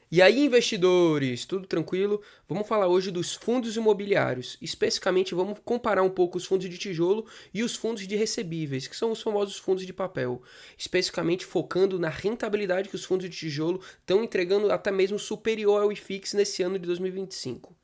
E aí, investidores, tudo tranquilo? Vamos falar hoje dos fundos imobiliários. Especificamente, vamos comparar um pouco os fundos de tijolo e os fundos de recebíveis, que são os famosos fundos de papel. Especificamente focando na rentabilidade que os fundos de tijolo estão entregando até mesmo superior ao IFIX nesse ano de 2025.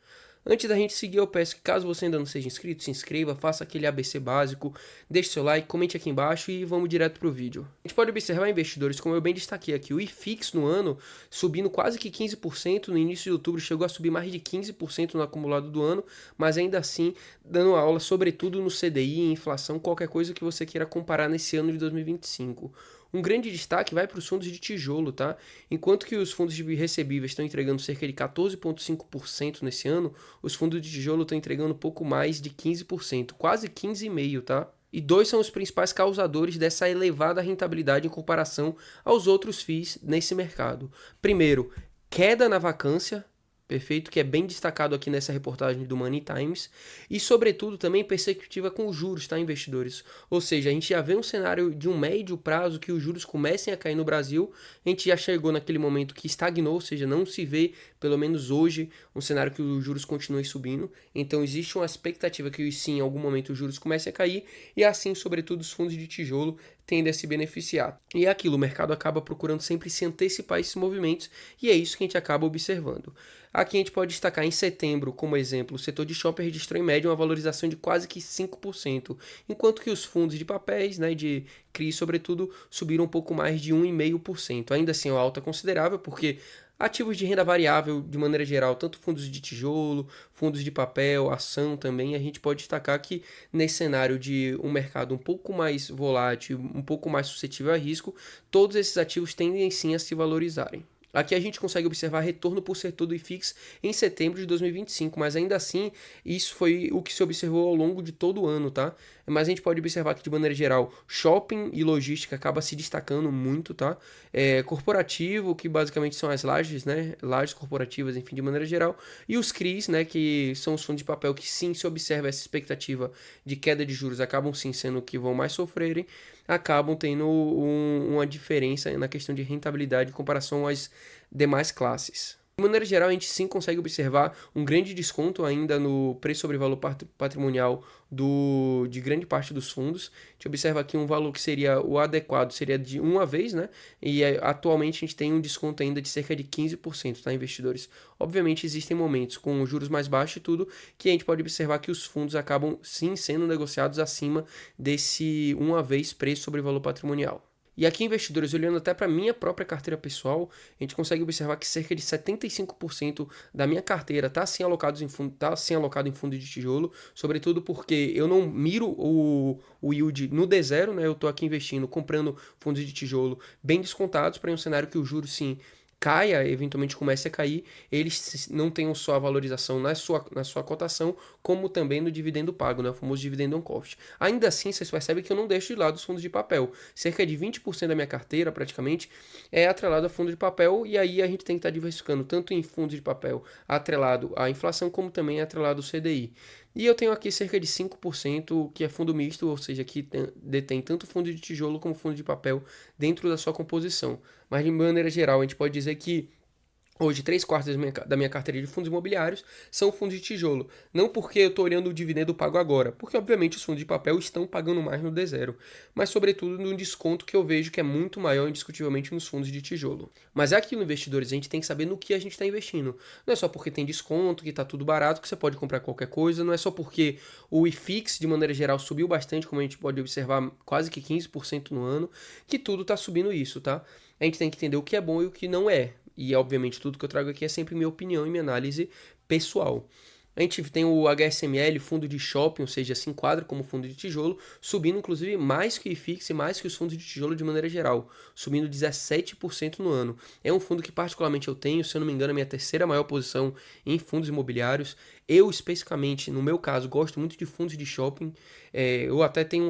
Antes da gente seguir, eu peço que caso você ainda não seja inscrito, se inscreva, faça aquele ABC básico, deixe seu like, comente aqui embaixo e vamos direto pro vídeo. A gente pode observar, investidores, como eu bem destaquei aqui, o IFIX no ano subindo quase que 15%, no início de outubro chegou a subir mais de 15% no acumulado do ano, mas ainda assim dando aula sobretudo no CDI, inflação, qualquer coisa que você queira comparar nesse ano de 2025. Um grande destaque vai para os fundos de tijolo, tá? Enquanto que os fundos de recebíveis estão entregando cerca de 14,5% nesse ano, os fundos de tijolo estão entregando pouco mais de 15%, quase 15,5%, tá? E dois são os principais causadores dessa elevada rentabilidade em comparação aos outros FIIs nesse mercado. Primeiro, queda na vacância, perfeito, que é bem destacado aqui nessa reportagem do Money Times, e sobretudo também perspectiva com os juros, tá, investidores? Ou seja, a gente já vê um cenário de um médio prazo que os juros comecem a cair no Brasil, a gente já chegou naquele momento que estagnou, ou seja, não se vê, pelo menos hoje, um cenário que os juros continuem subindo, então existe uma expectativa que sim, em algum momento os juros comecem a cair, e assim, sobretudo, os fundos de tijolo tendem a se beneficiar. E é aquilo, o mercado acaba procurando sempre se antecipar a esses movimentos, e é isso que a gente acaba observando. Aqui a gente pode destacar em setembro, como exemplo, o setor de shopping registrou em média uma valorização de quase que 5%, enquanto que os fundos de papéis, de CRI, sobretudo, subiram um pouco mais de 1,5%. Ainda assim é uma alta considerável, porque ativos de renda variável, de maneira geral, tanto fundos de tijolo, fundos de papel, ação também, a gente pode destacar que nesse cenário de um mercado um pouco mais volátil, um pouco mais suscetível a risco, todos esses ativos tendem sim a se valorizarem. Aqui a gente consegue observar retorno por setor do IFIX em setembro de 2025, mas ainda assim isso foi o que se observou ao longo de todo o ano, tá? Mas a gente pode observar que de maneira geral shopping e logística acaba se destacando muito, tá? Corporativo, que basicamente são as lajes, né? Lajes corporativas, enfim, de maneira geral, e os CRIs, né? Que são os fundos de papel que sim se observa essa expectativa de queda de juros, acabam sim sendo que vão mais sofrerem, acabam tendo uma diferença na questão de rentabilidade em comparação às demais classes. De maneira geral, a gente sim consegue observar um grande desconto ainda no preço sobre valor patrimonial de grande parte dos fundos. A gente observa aqui um valor que seria o adequado, seria de uma vez, né? E atualmente a gente tem um desconto ainda de cerca de 15%, tá, investidores? Obviamente existem momentos com juros mais baixos e tudo, que a gente pode observar que os fundos acabam sim sendo negociados acima desse uma vez preço sobre valor patrimonial. E aqui, investidores, olhando até para minha própria carteira pessoal, a gente consegue observar que cerca de 75% da minha carteira está assim alocado em fundo de tijolo, sobretudo porque eu não miro o yield no D0, né? Eu estou aqui investindo, comprando fundos de tijolo bem descontados para um cenário que o juro sim caia, eventualmente comece a cair, eles não tenham só a valorização na sua cotação, como também no dividendo pago, né, o famoso dividendo on cost. Ainda assim, vocês percebem que eu não deixo de lado os fundos de papel. Cerca de 20% da minha carteira, praticamente, é atrelado a fundo de papel, e aí a gente tem que estar diversificando tanto em fundos de papel atrelado à inflação, como também atrelado ao CDI. E eu tenho aqui cerca de 5% que é fundo misto, ou seja, que detém tanto fundo de tijolo como fundo de papel dentro da sua composição. Mas de maneira geral, a gente pode dizer que hoje, 3/4 da minha carteira de fundos imobiliários são fundos de tijolo. Não porque eu estou olhando o dividendo pago agora, porque obviamente os fundos de papel estão pagando mais no D0, mas sobretudo no desconto que eu vejo que é muito maior indiscutivelmente nos fundos de tijolo. Mas é aquilo, investidores, a gente tem que saber no que a gente está investindo. Não é só porque tem desconto, que está tudo barato, que você pode comprar qualquer coisa, não é só porque o IFIX, de maneira geral, subiu bastante, como a gente pode observar, quase que 15% no ano, que tudo está subindo isso, tá? A gente tem que entender o que é bom e o que não é. E, obviamente, tudo que eu trago aqui é sempre minha opinião e minha análise pessoal. A gente tem o HSML, fundo de shopping, ou seja, se enquadra como fundo de tijolo, subindo inclusive mais que o IFIX e mais que os fundos de tijolo de maneira geral, subindo 17% no ano. É um fundo que particularmente eu tenho, se eu não me engano, a minha terceira maior posição em fundos imobiliários. Eu, especificamente, no meu caso, gosto muito de fundos de shopping. Eu até tenho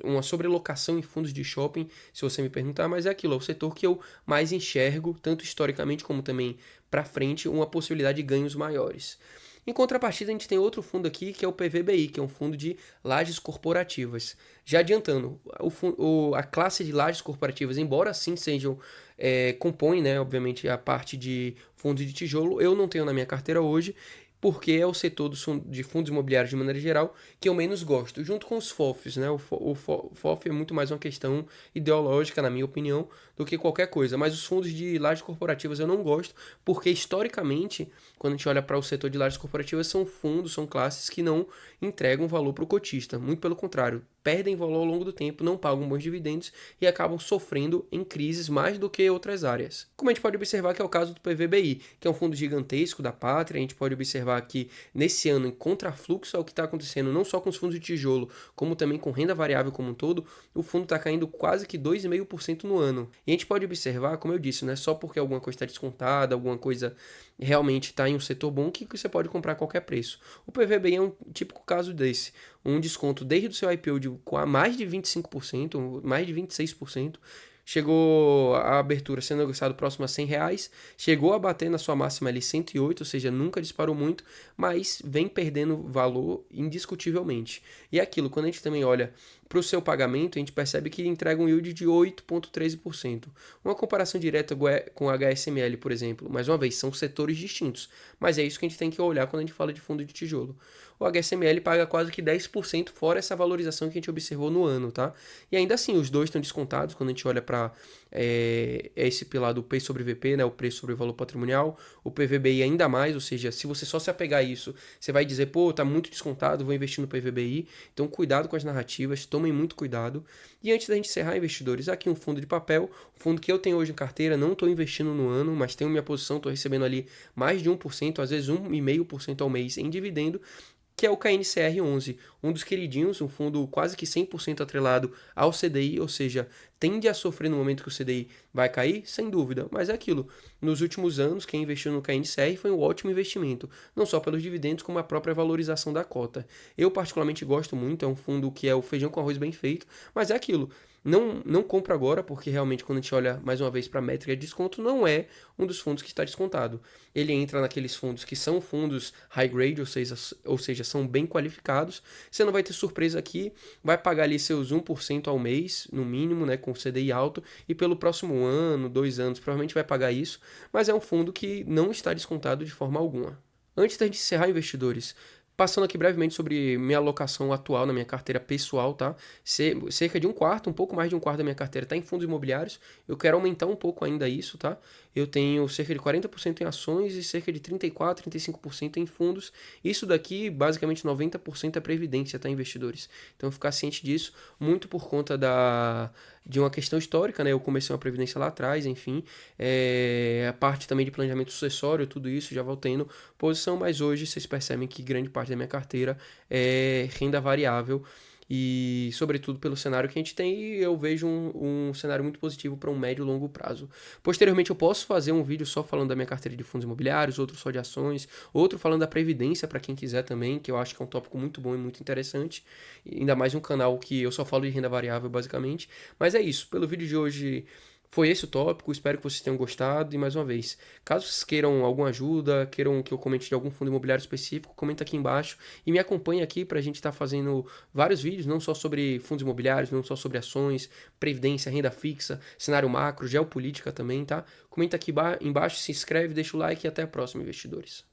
uma sobrelocação em fundos de shopping, se você me perguntar, mas é aquilo, é o setor que eu mais enxergo, tanto historicamente como também para frente, uma possibilidade de ganhos maiores. Em contrapartida, a gente tem outro fundo aqui, que é o PVBI, que é um fundo de lajes corporativas. Já adiantando, a classe de lajes corporativas, embora sim sejam, compõem, né, obviamente, a parte de fundos de tijolo, eu não tenho na minha carteira hoje, porque é o setor de fundos imobiliários de maneira geral que eu menos gosto, junto com os FOFs, né? FOF é muito mais uma questão ideológica, na minha opinião, do que qualquer coisa. Mas os fundos de lajes corporativas eu não gosto, porque historicamente, quando a gente olha para o setor de lajes corporativas, são fundos, são classes que não entregam valor para o cotista. Muito pelo contrário, perdem valor ao longo do tempo, não pagam bons dividendos e acabam sofrendo em crises mais do que outras áreas. Como a gente pode observar que é o caso do PVBI, que é um fundo gigantesco da pátria, a gente pode observar que nesse ano, em contrafluxo ao que está acontecendo, não só com os fundos de tijolo, como também com renda variável como um todo, o fundo está caindo quase que 2,5% no ano. E a gente pode observar, como eu disse, não é só porque alguma coisa está descontada, alguma coisa realmente está em um setor bom que você pode comprar a qualquer preço. O PVBI é um típico caso desse. Um desconto desde o seu IPO de mais de 25%, mais de 26%. Chegou a abertura sendo negociado próximo a R$ 100, chegou a bater na sua máxima ali 108, ou seja, nunca disparou muito, mas vem perdendo valor indiscutivelmente. E é aquilo, quando a gente também olha para o seu pagamento, a gente percebe que entrega um yield de 8,13%. Uma comparação direta com a HSML, por exemplo, mais uma vez, são setores distintos, mas é isso que a gente tem que olhar quando a gente fala de fundo de tijolo. O HSML paga quase que 10% fora essa valorização que a gente observou no ano, tá? E ainda assim, os dois estão descontados quando a gente olha para esse pilar do P sobre VP, né, o preço sobre o valor patrimonial, o PVBI ainda mais, ou seja, se você só se apegar a isso, você vai dizer, pô, tá muito descontado, vou investir no PVBI. Então, cuidado com as narrativas, tomem muito cuidado. E antes da gente encerrar, investidores, aqui um fundo de papel, o fundo que eu tenho hoje em carteira, não estou investindo no ano, mas tenho minha posição, estou recebendo ali mais de 1%, às vezes 1,5% ao mês em dividendo, que é o KNCR11, um dos queridinhos, um fundo quase que 100% atrelado ao CDI, ou seja, tende a sofrer no momento que o CDI vai cair, sem dúvida, mas é aquilo. Nos últimos anos, quem investiu no KNCR foi um ótimo investimento, não só pelos dividendos, como a própria valorização da cota. Eu particularmente gosto muito, é um fundo que é o feijão com arroz bem feito, mas é aquilo. Não compro agora, porque realmente quando a gente olha mais uma vez para a métrica de desconto, não é um dos fundos que está descontado. Ele entra naqueles fundos que são fundos high grade, ou seja, são bem qualificados. Você não vai ter surpresa aqui, vai pagar ali seus 1% ao mês, no mínimo, né, com CDI alto, e pelo próximo ano, 2 anos, provavelmente vai pagar isso, mas é um fundo que não está descontado de forma alguma. Antes da gente encerrar, investidores, passando aqui brevemente sobre minha alocação atual na minha carteira pessoal, tá? Cerca de um quarto, um pouco mais de um quarto da minha carteira está em fundos imobiliários. Eu quero aumentar um pouco ainda isso, tá? Eu tenho cerca de 40% em ações e cerca de 34%, 35% em fundos. Isso daqui, basicamente 90% é previdência, tá, investidores? Então, ficar ciente disso, muito por conta de uma questão histórica, né? Eu comecei uma previdência lá atrás, enfim. A parte também de planejamento sucessório, tudo isso, já vou tendo posição, mas hoje vocês percebem que grande parte da minha carteira é renda variável e, sobretudo, pelo cenário que a gente tem, eu vejo um cenário muito positivo para um médio e longo prazo. Posteriormente, eu posso fazer um vídeo só falando da minha carteira de fundos imobiliários, outro só de ações, outro falando da previdência, para quem quiser também, que eu acho que é um tópico muito bom e muito interessante, ainda mais um canal que eu só falo de renda variável, basicamente. Mas é isso, pelo vídeo de hoje foi esse o tópico, espero que vocês tenham gostado e mais uma vez, caso vocês queiram alguma ajuda, queiram que eu comente de algum fundo imobiliário específico, comenta aqui embaixo e me acompanhe aqui para a gente estar fazendo vários vídeos, não só sobre fundos imobiliários, não só sobre ações, previdência, renda fixa, cenário macro, geopolítica também, tá? Comenta aqui embaixo, se inscreve, deixa o like e até a próxima, investidores.